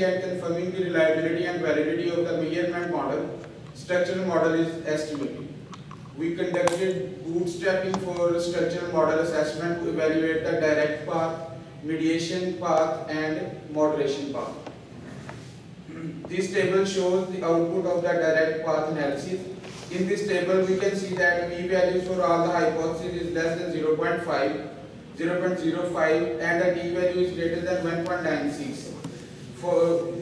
and confirming the reliability and validity of the measurement model, structural model is estimated. We conducted bootstrapping for structural model assessment to evaluate the direct path, mediation path, and moderation path. This table shows the output of the direct path analysis. In this table, we can see that p-values for all the hypotheses is less than 0.5, 0.05, and the t-value is greater than 1.96.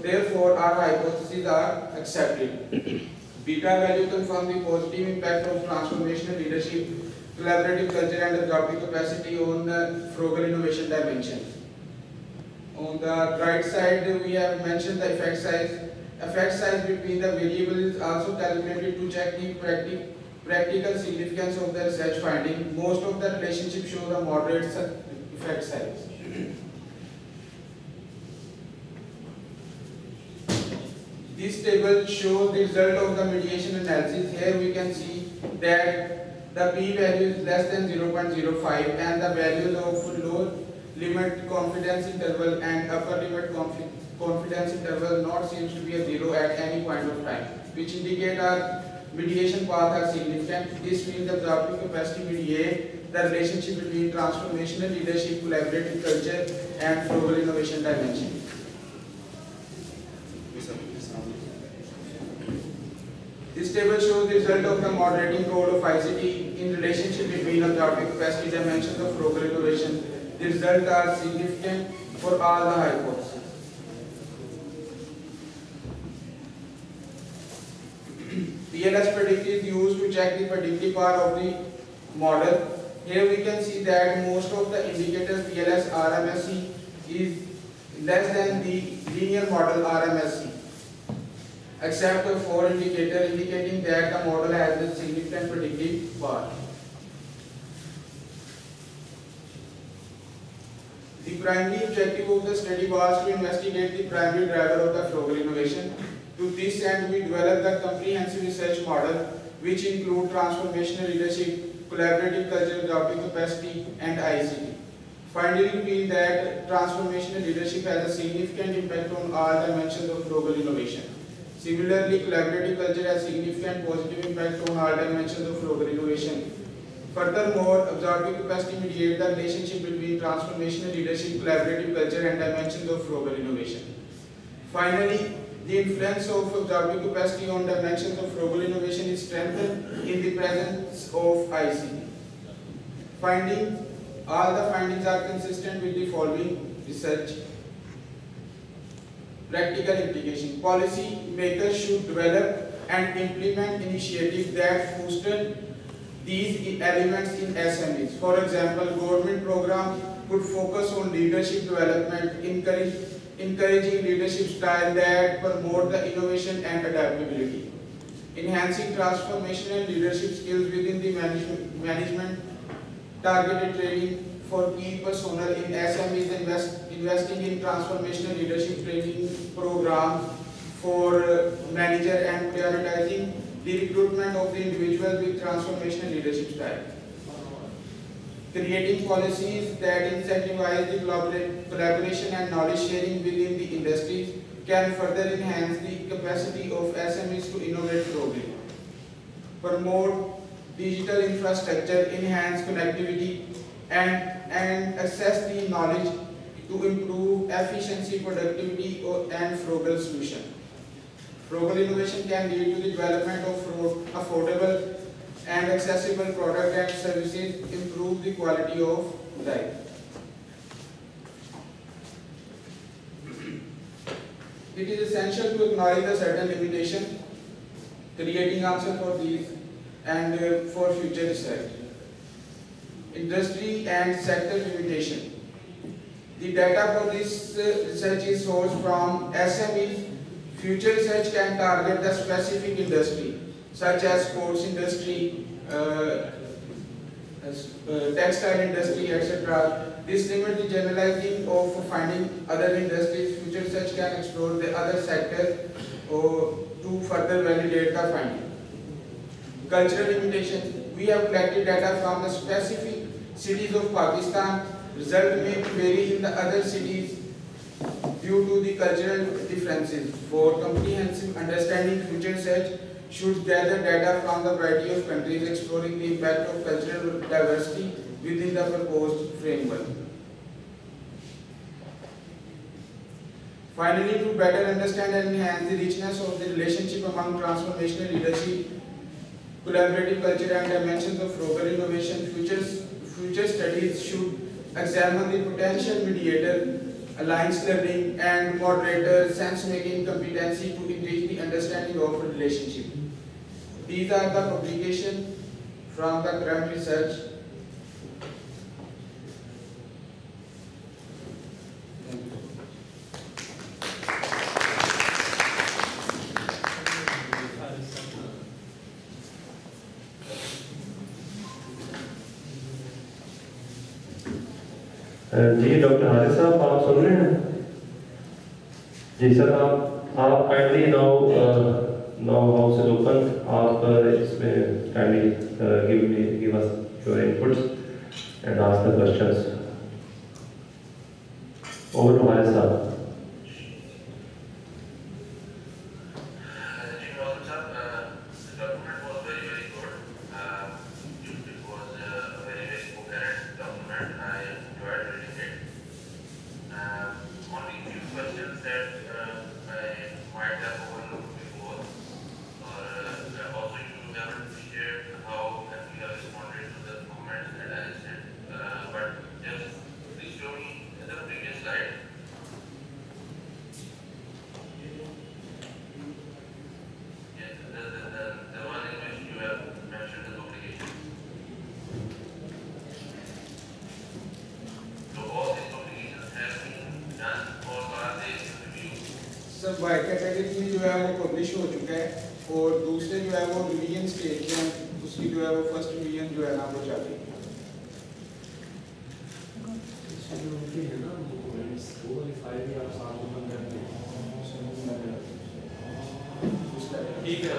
Therefore, our hypotheses are accepted. Beta value confirms the positive impact of transformational leadership, collaborative culture, and adaptive capacity on frugal innovation dimensions. On the right side, we have mentioned the effect size. Effect size between the variables is also calculated to check the practical significance of the research finding. Most of the relationships show a moderate effect size. This table shows the result of the mediation analysis. Here we can see that the p-value is less than 0.05 and the values of lower limit confidence interval and upper limit confidence interval not seems to be a zero at any point of time, which indicate our mediation path are significant. This means the adaptive capacity mediate the relationship between transformational leadership, collaborative culture, and frugal innovation dimension. This table shows the result of the moderating role of ICT in relationship between adaptive capacity dimensions of frugal innovation. The results are significant for all the hypotheses. PLS predict is used to check the predictive power of the model. Here we can see that most of the indicators PLS RMSE is less than the linear model RMSE, except for indicator indicating that the model has a significant predictive power. The primary objective of the study was to investigate the primary driver of the frugal innovation. To this end, we developed the comprehensive research model, which include transformational leadership, collaborative culture, adaptive capacity, and ICT. Findings reveal that transformational leadership has a significant impact on all dimensions of frugal innovation. Similarly, collaborative culture has significant positive impact on all dimensions of frugal innovation. Furthermore, adaptive capacity mediates the relationship between transformational leadership, collaborative culture, and dimensions of frugal innovation. Finally, the influence of adaptive capacity on dimensions of frugal innovation is strengthened in the presence of ICT. All the findings are consistent with the following research. Practical implication. Policy makers should develop and implement initiatives that foster these elements in SMEs. For example, government programs could focus on leadership development, encouraging leadership style that promote the innovation and adaptability. Enhancing transformational leadership skills within the management, targeted training for key personnel in SMEs, investing in transformational leadership training program for manager and prioritizing the recruitment of the individuals with transformational leadership style. Creating policies that incentivize the collaboration and knowledge sharing within the industries can further enhance the capacity of SMEs to innovate globally. Promote digital infrastructure, enhance connectivity, and access the knowledge to improve efficiency, productivity, and frugal solution. Frugal innovation can lead to the development of affordable and accessible products and services, improve the quality of life. It is essential to acknowledge the certain limitation, creating answer for these and for future research. Industry and sector limitation. The data for this research is sourced from SMEs. Future research can target the specific industry, such as sports industry, textile industry, etc. This limits the generalizing of finding other industries. Future research can explore the other sectors to further validate the finding. Cultural limitation. We have collected data from the specific cities of Pakistan. Result may vary in the other cities due due to the cultural differences. For comprehensive understanding, future research should gather data from the variety of countries, exploring the impact of cultural diversity within the proposed framework. Finally, to better understand and enhance the richness of the relationship among transformational leadership, collaborative culture and dimensions of Frogger innovation, future studies should examine the potential mediator, alliance learning and moderator sense-making competency to enrich the understanding of a relationship. These are the publications from the current research. जी doctor Haris साहब आप सुन रहे हैं जी sir आप kindly now house is open आप इसमें kindly give us your inputs and ask the questions over to Haris साहब बाय कैटेगरी में जो है वो पब्लिश हो चुका है और दूसरे जो है वो रिवीजन स्टेज में उसकी जो है वो फर्स्ट रिवीजन जो है ना वो जाती है। ठीक है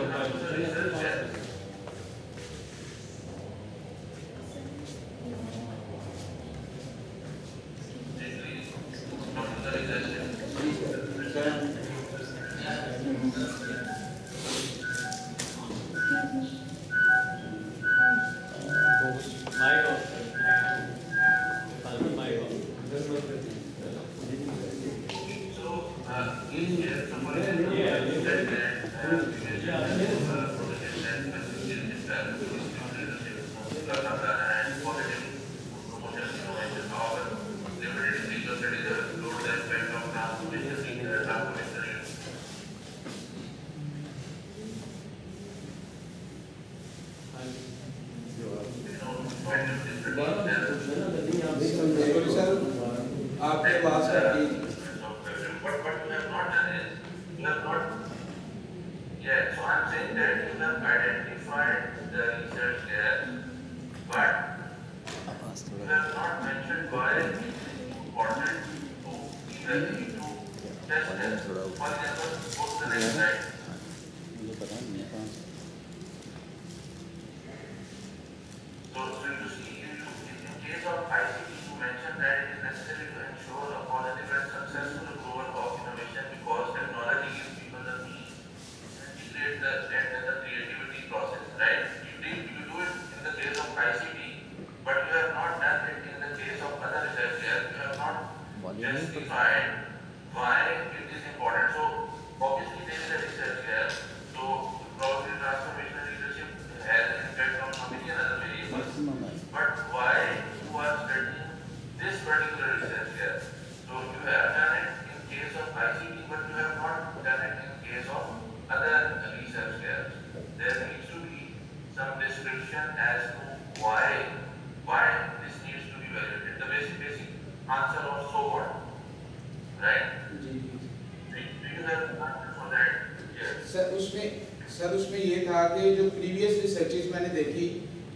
सर उसमें ये था कि जो प्रीवियस रिसर्चेस मैंने देखी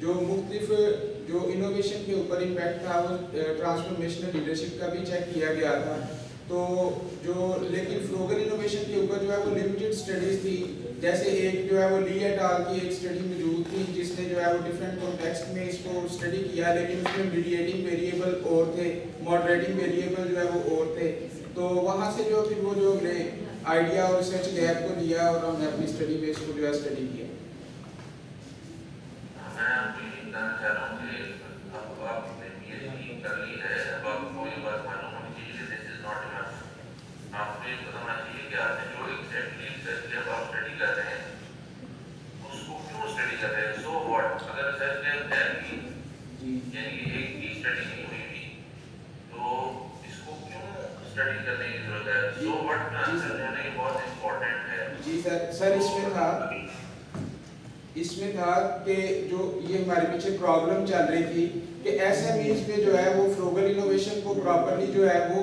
जो मुख्तलिफ जो इनोवेशन के ऊपर इम्पैक्ट था वो ट्रांसफॉर्मेशनल लीडरशिप का भी चेक किया गया था। तो जो लेकिन फ्रोगर इनोवेशन के ऊपर जो है वो लिमिटेड स्टडीज थी। जैसे एक जो है वो ली एट आल की एक स्टडी मौजूद थी जिसने जो है वो डिफरेंट कॉन्टेक्स्ट में इसको स्टडी किया, लेकिन उसमें मीडिएटिंग वेरिएबल और थे, मॉडरेटिंग वेरिएबल जो है वो और थे। तो वहाँ से जो फिर वो जो हमने आइडिया और रिसर्च लैब को लिया और हमने अपनी स्टडी बेस को जो है स्टडी किया। मैं आपको ये बताना चाह रहा हूँ कि अब आपने PhD कर ली है, अब आपको ये बात मालूम होनी चाहिए कि दिस इज नॉट इनफ। आपको ये पता होना चाहिए कि आपने जो एग्जैक्टली रिसर्च लैब आप स्टडी कर रहे हैं उसको क्यों स्टडी कर रहे हैं। सो व्हाट, अगर रिसर्च लैब है भी यानी एक भी स्टडी नहीं हुई भी तो इसको क्यों स्टडी करने की जरूरत है। सो व्हाट का आंसर जो है बहुत इंपॉर्टेंट है। जी सर इसमें था कि जो ये हमारे पीछे प्रॉब्लम चल रही थी कि SMEs में जो है वो फ्रूगल इनोवेशन को प्रॉपर्ली जो है वो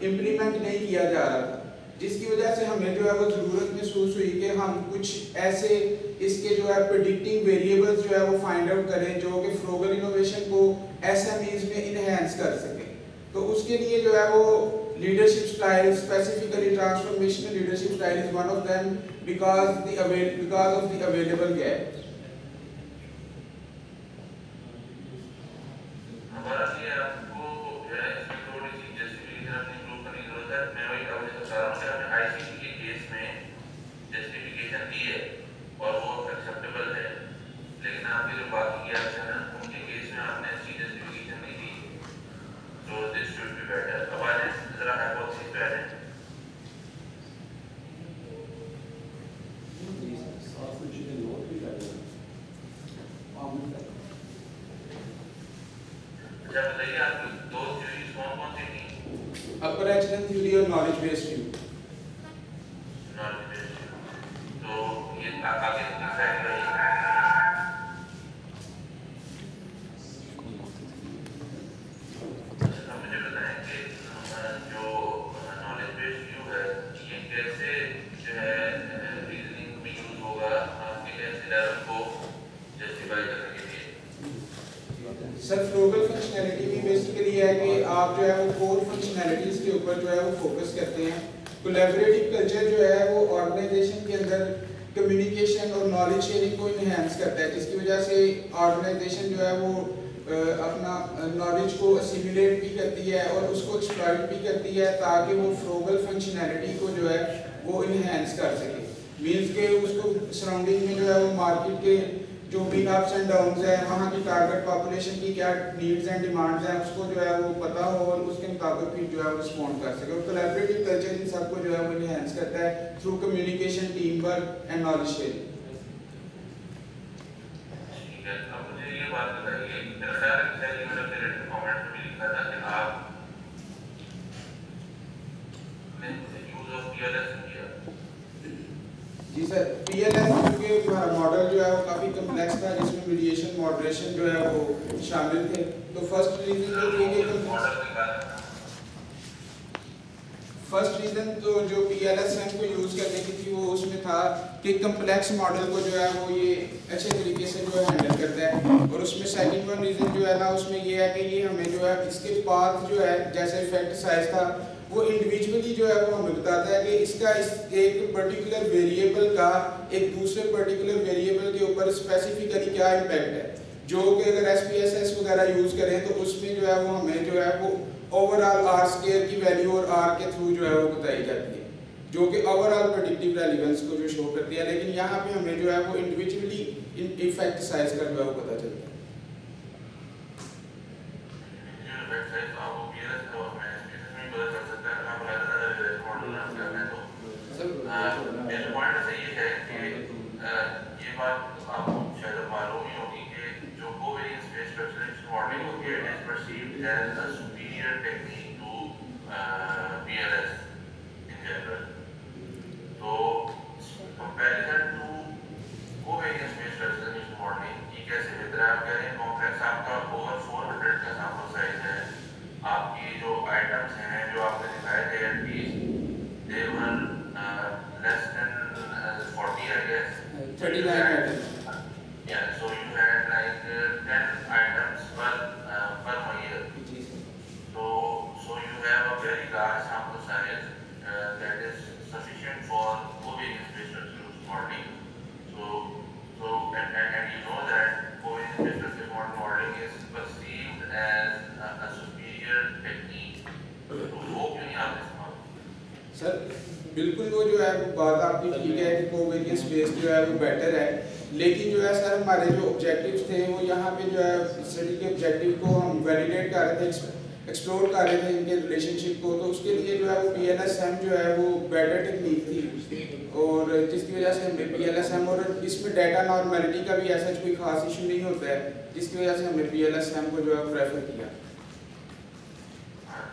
इम्प्लीमेंट नहीं किया जा रहा था, जिसकी वजह से हमें जो है वो ज़रूरत महसूस हुई कि हम कुछ ऐसे इसके जो है प्रेडिक्टिंग वेरिएबल्स जो है वो फाइंड आउट करें जो कि फ्रूगल इनोवेशन को SMEs में इनहेंस कर सके। तो उसके लिए जो है वो leadership style, specifically transformational leadership style is one of them because of the available gap। हमारा ये आपको जो है इसमें थोड़ी सी जस्टिफिकेशन अपनी प्रूव करने की जरूरत है। मैं वही आपको बता रहा हूँ कि आपने ICT के केस में जस्टिफिकेशन दी है और वो एक्सेप्टेबल है, लेकिन आपके जो बाकी के एक्शन हैं उनके केस में आपने ऐसी जस्टिफिकेशन नहीं दी। So this should be better. अब आ जाए जरा हाइपोथेसिस पे आ जाए। अच्छा बताइए आपकी दो थ्योरीज कौन कौन सी थी। अपर एचेलन थ्योरी और knowledge based view. Knowledge based, तो ये आगे डिसाइड रही। अच्छा मुझे बताएं कि जो नॉलेज बेस्ड व्यू है ये कैसे जो है रीजनिंग में यूज होगा आपके कैसे लेवल को जस्टिफाई करने के लिए। सर फ्रूगल फंक्शनैलिटी भी बेसिकली है कि आप जो है वो कोर फंक्शनैलिटीज के ऊपर जो है वो फोकस करते हैं। कोलैबोरेटिव कल्चर जो है वो ऑर्गेनाइजेशन के अंदर कम्युनिकेशन और नॉलेज शेयरिंग को इनहेंस करता है, जिसकी वजह से ऑर्गेनाइजेशन जो है वो अपना नॉलेज को असिमिलेट भी करती है और उसको एक्सप्लॉइट भी करती है ताकि वो फ्रूगल फंक्शनैलिटी को जो है वो इनहेंस कर सके। मीन्स के उसको सराउंडिंग में जो है वो मार्केट के जो भी अप्स एंड डाउन्स हैं, वहाँ की टारगेट पॉपुलेशन की क्या नीड्स एंड डिमांड्स हैं उसको जो है वो पता हो और उसके मुताबिक फिर जो है वो रिस्पॉन्ड कर सके। और कोलैबोरेटिव कल्चर इन सबको जो है वो इनहेंस करता है through communication, team work and knowledge sharing. ठीक है, अब मुझे ये बात बताइए, मेरा ख्याल है कि शायद ये मैंने अपने रिटन कमेंट में भी लिखा था कि आपने यूज ऑफ PLS किया। जी सर, PLS क्योंकि हमारा मॉडल जो है वो काफ़ी कम्प्लेक्स था जिसमें मीडिएशन, मॉडरेशन जो है वो शामिल थे। तो फर्स्ट रीज़न तो ये कि मॉडल निकाला फर्स्ट रीज़न तो जो PLSM को यूज़ करने की थी वो उसमें था कि कम्प्लेक्स मॉडल को जो है वो ये अच्छे तरीके से जो है हैंडल करता है। और उसमें सेकंड वन रीज़न जो है ना उसमें ये है कि ये हमें जो है इसके पाथ जो है जैसे इफेक्ट साइज था वो इंडिविजुअली जो है वो हमें बताता है कि इसका एक पर्टिकुलर वेरिएबल का एक दूसरे पर्टिकुलर वेरिएबल के ऊपर स्पेसिफिकली क्या इम्पैक्ट है, जो कि अगर SPSS वगैरह यूज़ करें तो उसमें जो है वो हमें जो है वो ओवरऑल R स्क्वायर की वैल्यू और R के थ्रू जो है वो बताई जाती है, जो कि ओवरऑल प्रेडिक्टिव रेलेवेंस को जो शो करती है। लेकिन यहाँ पे हमें जो है वो इंडिविजुअली इफेक्ट साइज का जो है वो पता चलता है। मेरे पॉइंट से ये है कि ये बात आपको शायद मालूम ही होगी कि जो कोवेरियंस बेस्ड स्ट्रक्चरल मॉडलिंग होती है it is perceived as a superior technique to PLS in general. तो comparison to covariance based structural modelling ये कैसे बेहतर है। आप कह रहे हैं कॉम्प्लेक्स आपका ओवर 400 का सैंपल साइज है, आपकी जो आइटम्स हैं जो आपने दिखाए थे at least they were less than 40 I guess 39 items. Yeah, so you had like 10 items per year. So you have a very large sample size that is sufficient for covariance based structural modeling. So and you know that covariance based structural modeling is perceived as a superior technique. तो वो क्यों नहीं आप इस्तेमाल बात आपकी ठीक है कि कोवेरियंस बेस्ड जो है वो बेटर है, लेकिन जो है सर हमारे जो ऑब्जेक्टिव्स थे वो यहाँ पे जो है स्टडी के ऑब्जेक्टिव को हम वैलिडेट कर रहे थे, एक्सप्लोर कर रहे थे इनके रिलेशनशिप को, तो उसके लिए जो है वो PLSM जो है वो बेटर टेक्निक थी, और जिसकी वजह से हमने PLSM, और इसमें डाटा नॉर्मेलिटी का भी ऐसा कोई खास इशू नहीं होता है, जिसकी वजह से हमने PLSM को जो है प्रेफर किया।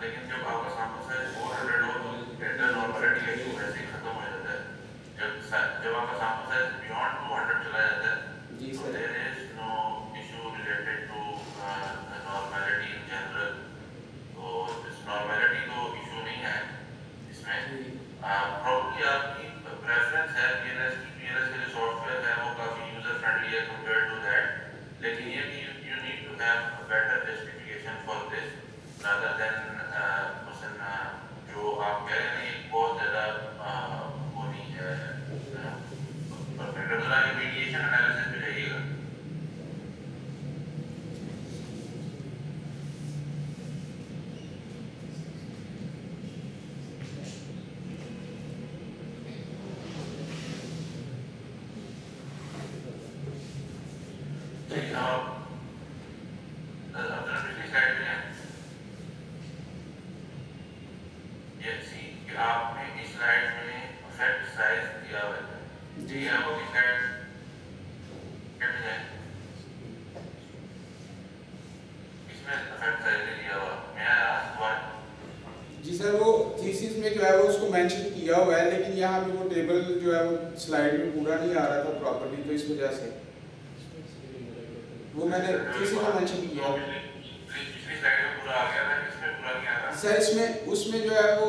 लेकिन जब आपका सैंपल साइज 400 हो तो डाटा नॉर्मलिटी का इशू वैसे ही खत्म हो जाता है। जब आपका सैंपल साइज बियॉन्ड 200 चला जाता है जी तो sir, there is no issue related to normality in general. तो इस नॉर्मलिटी तो इशू नहीं है इसमें। प्रॉब्लली आपकी प्रेफरेंस है PLS का जो सॉफ्टवेयर है वो काफ़ी यूजर फ्रेंडली है कंपेयर टू दैट, लेकिन ये कि you need to have a better justification for this rather than जो आप कह रहे हैं बहुत ज़्यादा वो नहीं है परफेक्ट। अगर आप मीडिएशन एनालिसिस में जाइएगा पिछली स्लाइड में आपने इस स्लाइड में इफेक्ट साइज दिया हुआ है जी, आपको किस स्लाइड में है इसमें इफेक्ट साइज दिया हुआ मैं आस्क व्हाट। जी सर वो थीसिस में जो है वो उसको मेंशन किया हुआ है, लेकिन यहाँ पे वो टेबल जो है वो स्लाइड में पूरा नहीं आ रहा था प्रॉपर्ली, तो इस वजह से वो मैंने थीसिस में मेंशन किया है। पिछली स्लाइड में पूरा आ गया था, इसमें पूरा नहीं आ रहा सर, इसमें उसमें जो है वो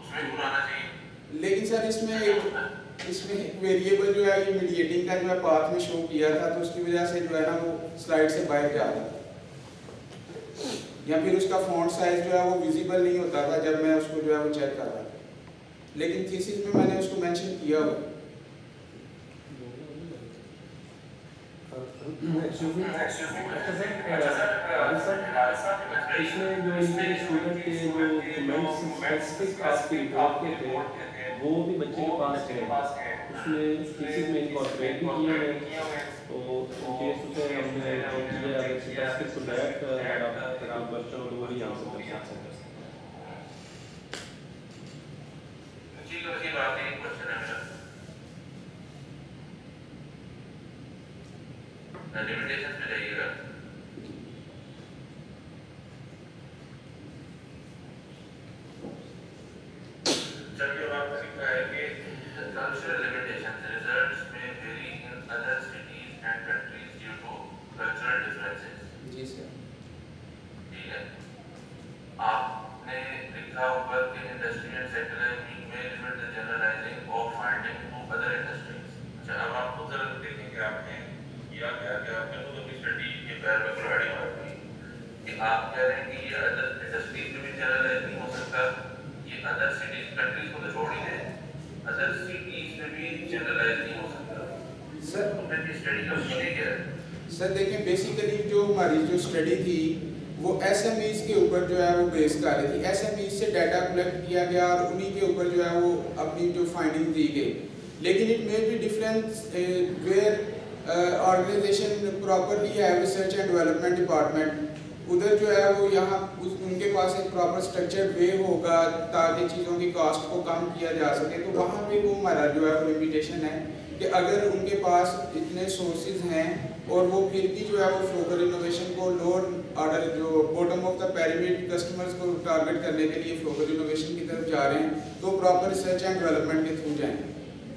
उसमें पूरा आना चाहिए, लेकिन सर इसमें वेरिएबल जो है ये मीडिएटिंग का जो है पाथ में शो किया था, तो उसकी वजह से जो है ना वो स्लाइड से बाहर जा रहा था, या फिर उसका फॉन्ट साइज जो है वो विजिबल नहीं होता था जब मैं उसको जो है वो चेक कर रहा था, लेकिन थीसिस में मैंने उसको मेंशन किया हुआ। इसमें जो इनके स्टूडेंट के जो कमेंट्स स्पेसिफिक आपके रिपोर्ट के थे वो भी बच्चे के पास थे, उसमें थीसिस में इनकॉर्पोरेट किए हुए, तो केस उसे हमने किया अगर स्पेसिफिक टू दैट अगर आप बच्चों को वही आंसर कर सकते हैं। ठीक है, उसी बात एक क्वेश्चन है मेरा, लिमिटेशंस में जाइएगा। चलिए आपने लिखा है कि कल्चरल लिमिटेशंस रिजल्ट्स में vary in other cities and countries due to cultural differences. जी सर, ठीक है, आपने लिखा ऊपर कि इंडस्ट्री एंड सेक्टर में limit the generalizing of finding to other industries. अच्छा, अब आप खुद जरा देखें कि आपने किया क्या कि आपने खुद अपनी स्टडी के पैर में कुल्हाड़ी मार दी कि आप कह रहे हैं कि ये अदर इंडस्ट्रीज में भी जनरलाइज नहीं हो सकता, ये अदर सिटीज कंट्रीज को तो छोड़ ही दें, अदर सिटीज में भी जनरलाइज नहीं हो सकता। सर तो फिर ये स्टडी का मकसद क्या है? सर देखिए, बेसिकली जो हमारी जो स्टडी थी वो SMEs के ऊपर जो है वो बेस कर रही थी। SMEs से डाटा कलेक्ट किया गया और उन्हीं के ऊपर जो है वो अपनी जो फाइंडिंग दी गई, लेकिन it may be difference where organization properly है रिसर्च एंड डेवलपमेंट डिपार्टमेंट, उधर जो है वो यहाँ उनके पास एक प्रॉपर स्ट्रक्चर्ड वे होगा ताकि चीज़ों की कॉस्ट को कम किया जा सके, तो वहाँ पे वो हमारा जो है वो लिमिटेशन है कि अगर उनके पास इतने सोर्सेज हैं और वो फिर भी जो है वो फ्लोकल इनोवेशन को लोअर ऑर्डर जो bottom of the pyramid customers को टारगेट करने के लिए फ्लोकल इनोवेशन की तरफ जा रहे हैं, तो प्रॉपर रिसर्च एंड डेवलपमेंट के थ्रू जाएँ।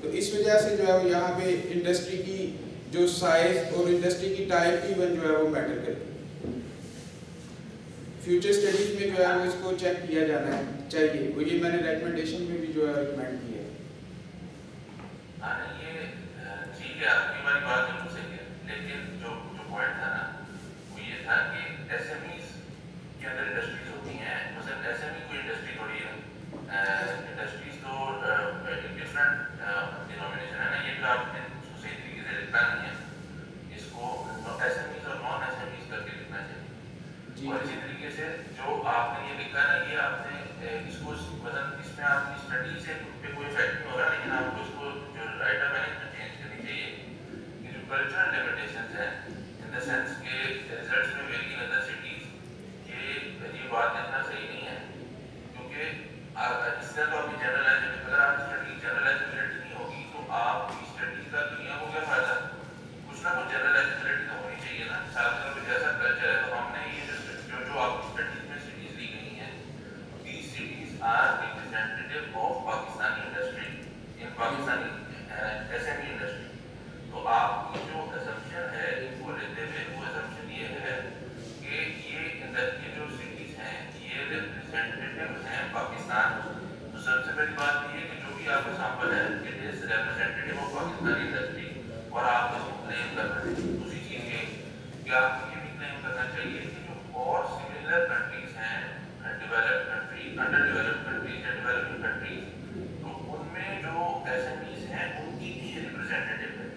तो इस वजह से जो है वो यहाँ पे इंडस्ट्री की जो साइज और इंडस्ट्री की टाइप इवन जो है वो मैटर करती है। फ्यूचर स्टडीज में जो है वो इसको चेक किया जाना है चाहिए, वो ये मैंने रिकमेंडेशन में भी जो है रिकमेंड किया है। ये ठीक है, आपकी हमारी बात बिल्कुल सही है, लेकिन जो पॉइंट था ना वो ये था कि SMEs के अंदर इंडस्ट्रीज होती हैं, मतलब SME कोई इंडस्ट्री थोड़ी है, इंडस्ट्रीज तो डिफरेंट डिनोमिनेशन है ना, ये तो आपने सही तरीके से लिखा नहीं है, इसको SMEs और नॉन SMEs करके लिखना चाहिए। और इसी तरीके से जो आपने ये लिखा ना, ये आपने इसको मतलब इसमें आपकी स्टडी से पे कोई इफेक्ट नहीं हो रहा, आपको इसको जो राइटर मैनेजमेंट चेंज करनी चाहिए कि जो कल्चरल लिमिटेशंस हैं इन द सेंस के रिजल्ट्स में वेरी इन अदर सिटीज ये बात कहना सही नहीं है, क्योंकि इससे तो आपकी जनरल अगर आपकी स्टडी जनरल एलिजिबिलिटी नहीं होगी तो आपकी स्टडी का दुनिया को क्या फायदा? कुछ ना कुछ जनरल एलिजिबिलिटी तो होनी चाहिए ना। साथ में जैसा कल्चर है तो हमने ये जो आपकी स्टडीज में सिटीज ली गई हैं, these cities are representative of Pakistani industry in Pakistani SME industry। तो आपकी जो assumption है इनको लेते हुए वो assumption ये है कि ये जो cities हैं ये representative हैं पाकिस्तान। तो सबसे पहली बात ये है कि जो भी आपका सैंपल है it is representative of Pakistani industry और आप इसको क्लेम कर रहे हैं। दूसरी चीज़ ये कि आपको ये भी क्लेम करना चाहिए कि जो और सिमिलर कंट्रीज हैं developed country, under developed countries या डेवलपिंग कंट्रीज, तो उनमें जो एसएमईज हैं उनकी भी रिप्रेजेंटेटिव है।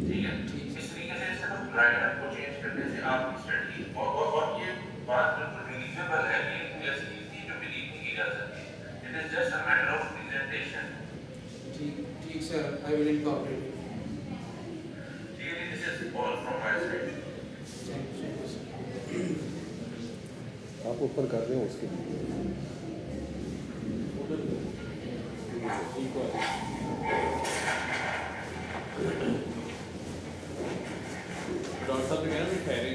ठीक है, इस तरीके से सिर्फ राइटर को चेंज करने से आपकी स्टडी और ये बात बिल्कुल रिलीजेबल है कि कोई ऐसी चीज़ नहीं जो बिलीव नहीं की जा सकती। It is just a matter of presentation. ठीक sir, I will incorporate. This is all from my side. आप ऊपर कर रहे हो उसके डॉक्टर साहब ने कहना भी ठहरे।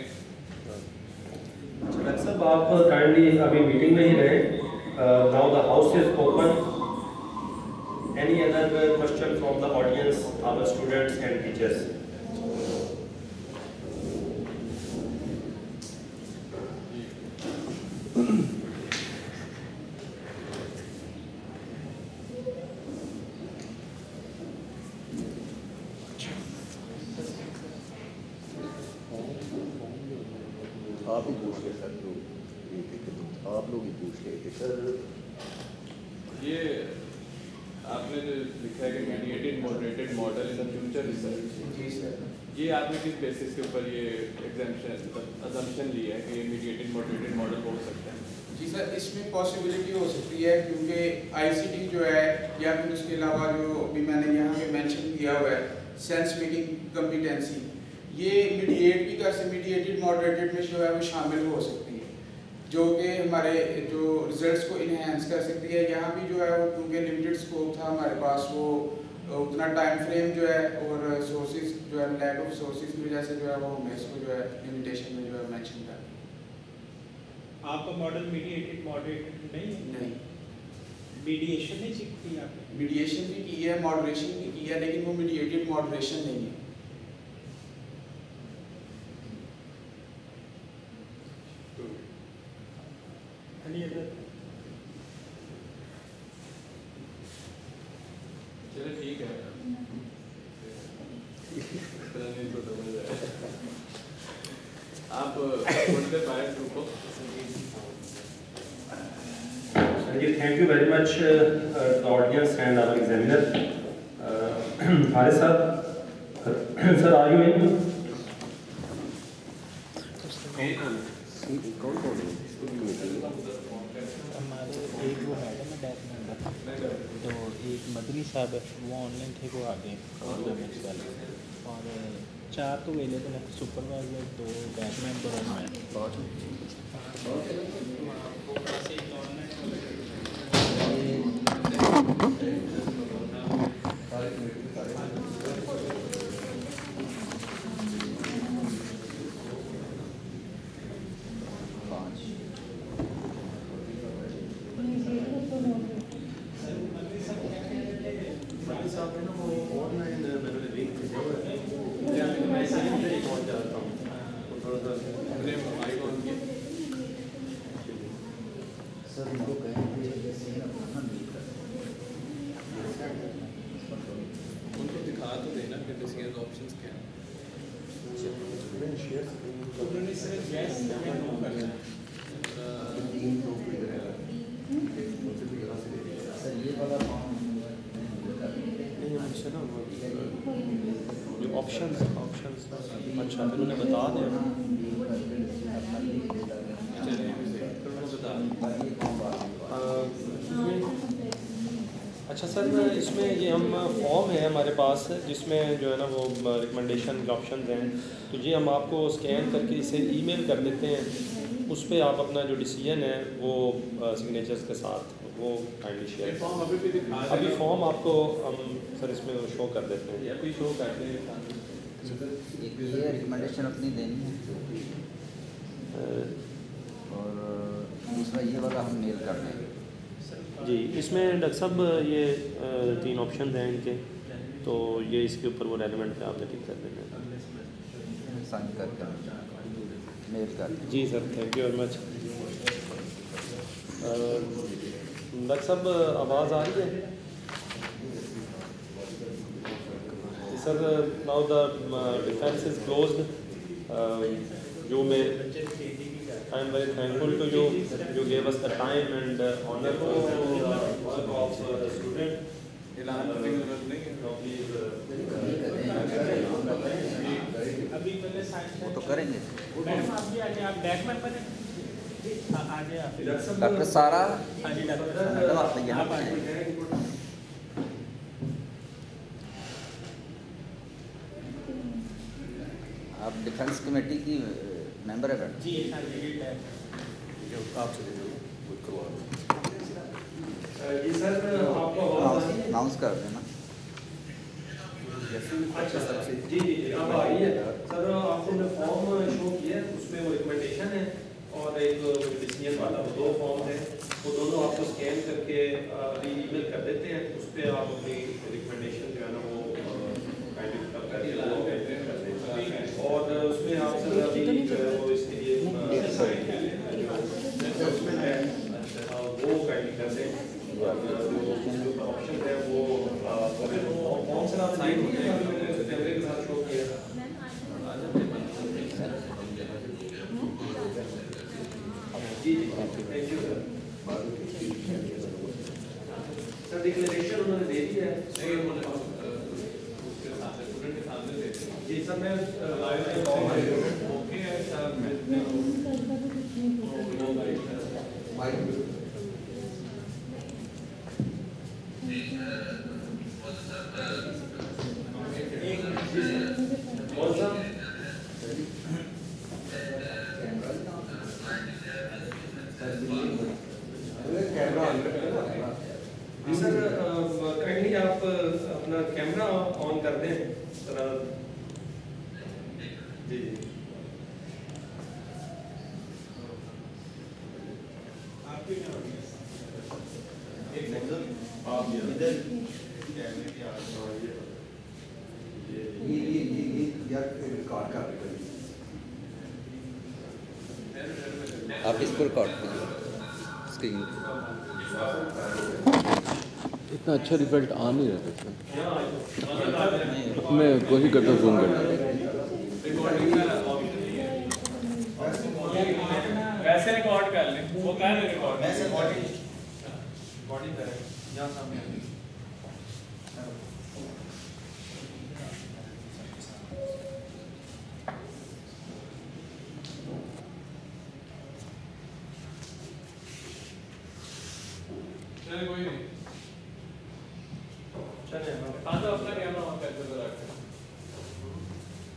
डॉक्टर साहब आप काइंडली अभी मीटिंग में ही रहे। Now the house is open. Any other question from the audience, our students and teachers? आप ही पूछ ले सर, आप लोग ही पूछ ले कि सर ये आपने जो लिखा है कि mediated moderated model in the future research, जी सर। ये आपने किस बेसिस के ऊपर ये एग्जाम्पशन अजम्पशन लिया है कि ये मीडिएटेड मॉडरेटेड मॉडल हो सकता है? जी सर, इसमें पॉसिबिलिटी हो सकती है क्योंकि आईसीटी जो है या फिर उसके अलावा जो भी मैंने यहाँ पे मेंशन किया हुआ है सेंस मेकिंग कॉम्पिटेंसी, ये मीडिएट भी कर सकते, मीडिएटेड मॉडरेटेड में जो है वो शामिल हो सकती है, जो कि हमारे जो रिजल्ट्स को इन्हेंस कर सकती है। यहाँ भी जो है वो क्योंकि लिमिटेड स्कोप था हमारे पास, वो उतना टाइम फ्रेम जो है और सोर्सेज जो है लैक ऑफ सोर्सेज की वजह से जो है वो हमने इसको जो है लिमिटेशन में जो है मेंशन कर। आपका मॉडल मीडिएटेड मॉडरेटेड नहीं है? नहीं, मीडिएशन नहीं सीखी आपने? मीडिएशन भी की है, मॉडरेशन भी की है, लेकिन वो मीडिएटेड मॉडरेशन नहीं है। चलो ठीक है, आप थोड़ी पाए ग्रुप को। Thank you very much the audience and our examiner. Haris sir, sir are you in? कौन कौन है? हमारे एक वो मैडम है डेफ मेंबर, तो एक मदनी साहब है वो ऑनलाइन थे, वो आ गए और 4 तो अवेलेबल है, सुपरवाइजर 2 डेफ मेंबर और मैं। उनको दिखा तो देना कि डिस्कस ऑप्शंस क्या हैं। उन्होंने सिर्फ यस या नो करना है। जो ऑप्शंस अच्छा फिर उन्हें बता दें। अच्छा सर, इसमें ये हम फॉर्म है हमारे पास जिसमें जो है ना वो रिकमेंडेशन के ऑप्शन हैं, तो ये हम आपको स्कैन करके इसे ईमेल कर देते हैं। उस पर आप अपना जो डिसीजन है वो सिग्नेचर्स के साथ वो काइंडली शेयर फॉर्म अभी भी दिखा रहे अभी हैं। फॉर्म आपको हम सर इसमें शो कर देते हैं। या कोई शो करते हैं ये रिकमेंडेशन अपनी देनी है और दूसरा ये वाला हम मेल कर देंगे। जी, इसमें डॉक्टर साहब ये 3 ऑप्शन हैं इनके, तो ये इसके ऊपर वो रेलिवेंट पे आपने टिक कर देना है। साइन करके मेल कर जी sir, thank you very much. Doctor साहब आवाज़ आ रही है? Sir, now the defence is closed. जो मैं I am very thankful to you, you gave us the time and honor of the student। ऐलान करने की जरूरत नहीं है। अभी पहले साइन वो तो करेंगे। आप आगे आप बैक में बने आगे आप डॉक्टर सारा हाँ जी मैडम आप यहाँ आप पर आगे। हैं। आप डिफेंस कमेटी की मेंबर है मैडम? जी हाँ जी आप चले जाओ वो करवा दो। जी सर, आपका अनाउंस कर देना। अच्छा सर, जी जी अब आ रही है सर। आपको मैं फॉर्म शो किया है, उसमें वो रिकमेंडेशन है और एक डिसीजन वाला, वो 2 फॉर्म है। वो दोनों आपको स्कैन करके अभी ईमेल कर देते हैं। उस पर आप अपनी रिकमेंडेशन जो है ना वो काइंडली कर दें और उसमें आप सर अभी जो है वो इसके लिए वो काइंडली कर दें। जो ऑप्शन है वो फॉर्म से आप साइन होते हैं, कैमरे के साथ शो किया। जी जी thank you sir. Sir declaration उन्होंने दे दी है। नहीं उन्होंने उसके साथ स्टूडेंट के सामने दे दिया। जी सर, मैं ओके है सर। कौन सा? जी सर, काइंडली आप अपना कैमरा ऑन कर दें सर। जी जी आप इधर कैमरे की ये यार रिकॉर्ड कर रहे आप इसको रिकॉर्ड कीजिए स्क्रीन। इतना अच्छा रिजल्ट आ नहीं रहा था। मैं कोशिश करता हूँ जूम करने वैसे रिकॉर्ड कर लें। वो कर ले रिकॉर्ड। वैसे बॉडी करें यहाँ सामने। चलिए कोई नहीं। चलिए हाँ तो अपना कैमरा ऑन करके तो रखें।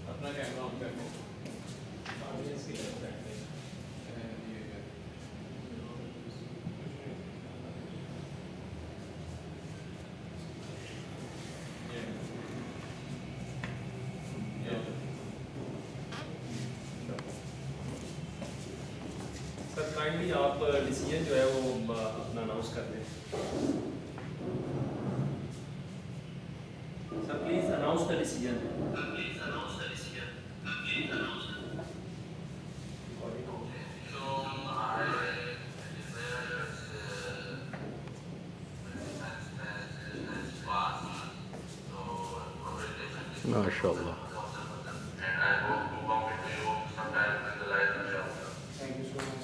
अपना कैमरा ऑन करके। ऑडियंस की तरफ बैठे। सर काइंडली आप डिसीजन जो है वो अपना अनाउंस कर दें। Sir please announce the decision. माशाल्लाह। And I hope to bump into you sometime in the life, inshallah. Thank you so much.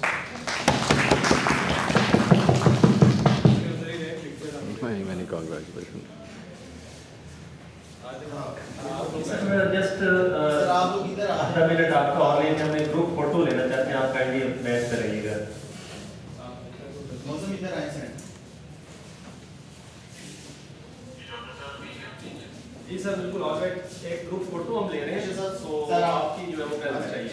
Many congratulations. Just 10 minute आपका ऑनलाइन हम एक ग्रुप फोटो लेना चाहते हैं, आप काइंडली बैठ कर रहिएगा। मौसम इधर आए सर। जी सर बिल्कुल ऑलराइट, एक ग्रुप फोटो हम ले रहे हैं सर, तो आपकी जो है वो प्रेजेंस चाहिए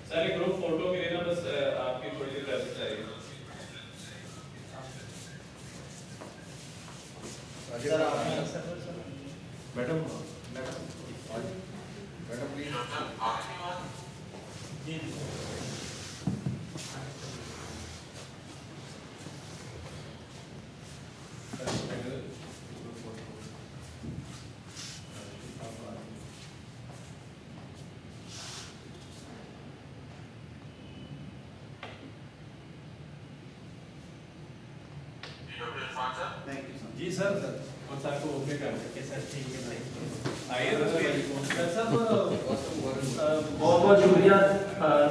सर एक ग्रुप फोटो के लिए ना बस आपकी थोड़ी सी प्रेजेंस चाहिए। सर आप मैडम प्लीज आखिरी बात जी doctor Irfan sir. Thank you sir. जी सर और सर को ओके कर ओके सर ठीक है भाई। आइए तो सर बहुत बहुत शुक्रिया।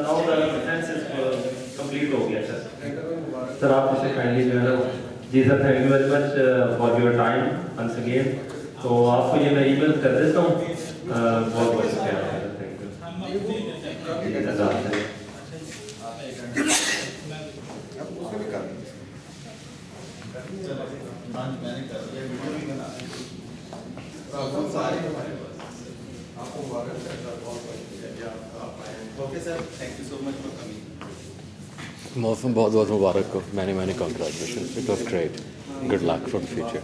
Now the defence is complete हो गया सर। सर आप इसे काइंडली जो है ना, जी sir thank you very much for your time once again. तो आपको ये मैं ईमेल कर देता हूँ। बहुत बहुत शुक्रिया, थैंक यू। अब उसको भी कर दीजिए। मैंने कर दिया, वीडियो भी बना दी। सारे हमारे पास आपको मुबारक है सर, बहुत बहुत शुक्रिया आप आए। Okay sir, thank you so much for coming. मौसम बहुत बहुत मुबारक हो। मैंने congratulation, it was great. Good luck for the future.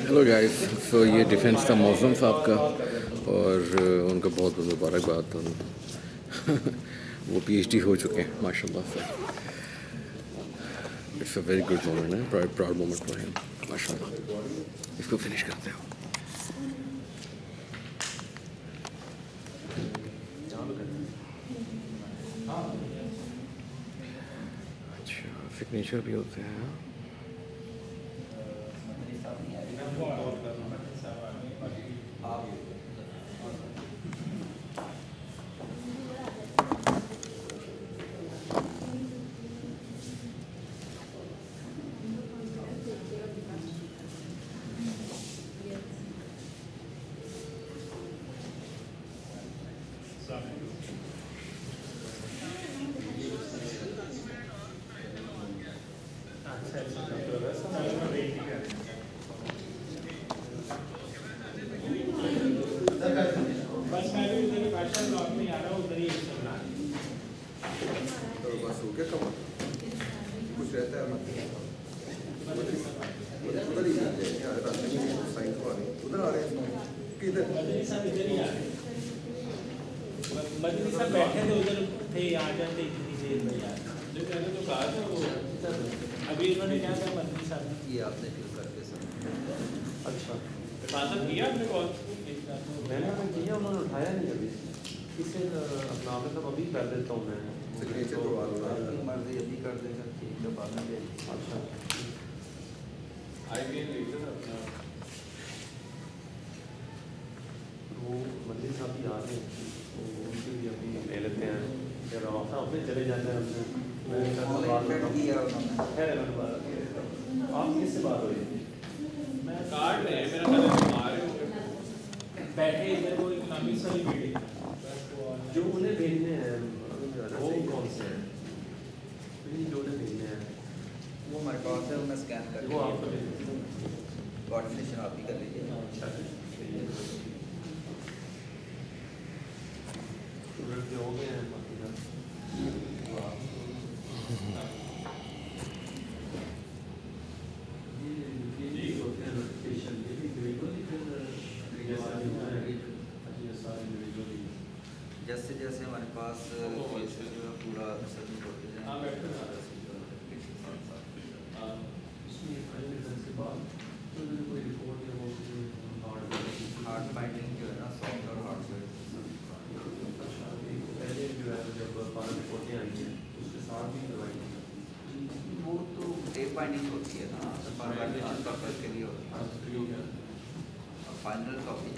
Hello guys, so ये डिफेंस था मौसम साहब का, और उनका बहुत बहुत मुबारकबाद। वो PhD हो चुके हैं माशाल्लाह से। It's a very good moment है, प्राउड मोमेंट फॉर हिम माशाल्लाह। इसको फिनिश करते हो। अच्छा, सिग्नेचर भी होते हैं। बस मैं भी उधर फैशन ब्लॉक में आ रहा हूँ, उधर ही बना तो बस हो गया कम कुछ रहता है उधर ही जाते हैं यार, रास्ते में साइंस वाले उधर आ रहे हैं किधर? मदनी साहब इधर ही आ रहे हैं। मदनी साहब बैठे थे उधर थे, आ जाते इतनी देर में यार। जो मैंने तो कहा था वो अभी उन्होंने क्या कहा मदनी साहब ने? ये आपने फिल करके सर। अच्छा, इरफान सर किया आपने कॉल? मैंने किया, उन्होंने उठाया नहीं अभी। किसे अपना मतलब अभी कर देता हूँ मैं। सिग्नेचर करवा लो ना। आपकी मर्जी अभी कर देगा, ठीक है, बाद में भेजिए। अच्छा, IBM लिखा था अपना। वो मंदिर साहब भी आ रहे हैं, तो उनसे भी अभी ले लेते हैं। फिर अपने चले जाते हैं हमसे। अपॉइंटमेंट किया उन्होंने। आप किससे बात हो रही थी? मैं कार्ड नहीं है मेरा, कल बीमार है। बैठे इधर वो इकोनॉमिक्स वाली मीटिंग जो उन्हें भेजने हैं वो कौन से हैं? जो उन्हें भेजने हैं वो हमारे पास है, वो मैं स्कैन कर वो आपको भेज देते हैं। कोऑर्डिनेशन आप ही कर लीजिए। अच्छा, स्टूडेंट जो हो गए हैं बाकी का ये होते हैं नोटिफिकेशन, ये भी इंडिविजुअली जैसे जैसे हमारे पास केसेस जो है पूरा सबमिट होते जाएंगे। हाँ, बैठो ना। इसमें फाइल के बाद तो कोई रिपोर्ट या वो हार्ड बाइंडिंग जो है ना, सॉफ्ट और हार्डवेयर। अच्छा, पहले जो है जब 12 रिपोर्टें आई हैं उसके साथ भी करवाई थी। वो तो टेप बाइंडिंग होती है ना, फॉर्मेलिटी पर्पस के लिए होती है। Final final copy